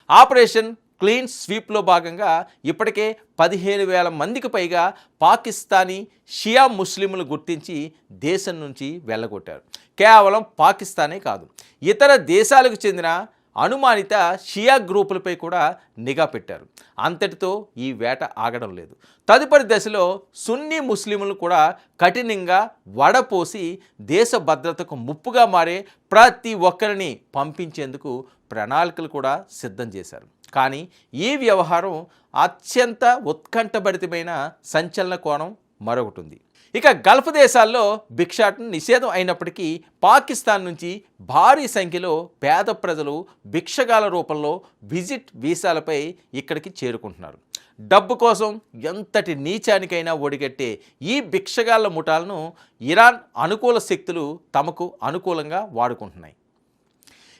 Operation clean స్వీప్లో భాగంగా ఇప్పటికే 15,000 మందికి పైగా పాకిస్తానీ షియా ముస్లింలు గుర్తించి దేశం నుంచి వెళ్ళగొట్టారు. కేవలం పాకిస్తానే కాదు, ఇతర దేశాలకు చెందిన అనుమానిత షియా గ్రూపులపై కూడా నిఘా పెట్టారు. అంతటితో ఈ వేట ఆగడం లేదు. తదుపరి దశలో సున్నీ ముస్లింలు కూడా కఠినంగా వడపోసి దేశ భద్రతకు ముప్పుగా మారే ప్రతి ఒక్కరిని పంపించేందుకు ప్రణాళికలు కూడా సిద్ధం చేశారు. కానీ ఈ వ్యవహారం అత్యంత ఉత్కంఠభరితమైన సంచలన కోణం మరొకటి ఉంది. ఇక గల్ఫ్ దేశాల్లో భిక్షాటన నిషేధం అయినప్పటికీ పాకిస్తాన్ నుంచి భారీ సంఖ్యలో పేద ప్రజలు భిక్షగాల రూపంలో విజిట్ వీసాలపై ఇక్కడికి చేరుకుంటున్నారు. డబ్బు కోసం ఎంతటి నీచానికైనా ఒడిగట్టే ఈ భిక్షగాళ్ల ముఠాలను ఇరాన్ అనుకూల శక్తులు తమకు అనుకూలంగా వాడుకుంటున్నాయి.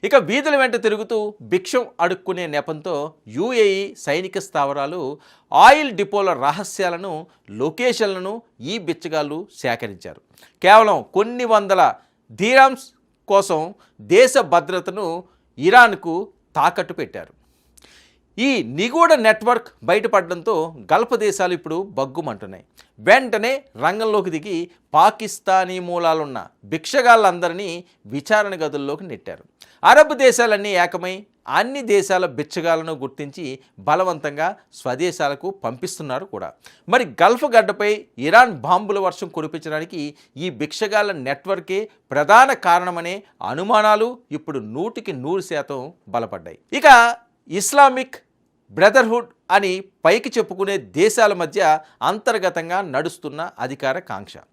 ఇక వీధుల వెంట తిరుగుతూ భిక్షం అడుక్కునే నెపంతో యుఏఈ సైనిక స్థావరాలు, ఆయిల్ డిపోల రహస్యాలను, లొకేషన్లను ఈ బిచ్చగాళ్ళు సేకరించారు. కేవలం కొన్ని వందల దిర్హమ్స్ కోసం దేశ భద్రతను ఇరాన్కు తాకట్టు పెట్టారు. ఈ నిగూఢ నెట్వర్క్ బయటపడడంతో గల్ఫ్ దేశాలు ఇప్పుడు బగ్గుమంటున్నాయి. వెంటనే రంగంలోకి దిగి పాకిస్తానీ మూలాలున్న భిక్షగాళ్ళందరినీ విచారణ గదుల్లోకి నెట్టారు. అరబ్ దేశాలన్నీ ఏకమై అన్ని దేశాల బిచ్చగాళ్లను గుర్తించి బలవంతంగా స్వదేశాలకు పంపిస్తున్నారు కూడా. మరి గల్ఫ్ గడ్డపై ఇరాన్ బాంబుల వర్షం కురిపించడానికి ఈ భిక్షగాళ్ల నెట్వర్కే ప్రధాన కారణమనే అనుమానాలు ఇప్పుడు 100% బలపడ్డాయి. ఇక ఇస్లామిక్ బ్రదర్హుడ్ అని పైకి చెప్పుకునే దేశాల మధ్య అంతర్గతంగా నడుస్తున్న అధికార కాంక్ష.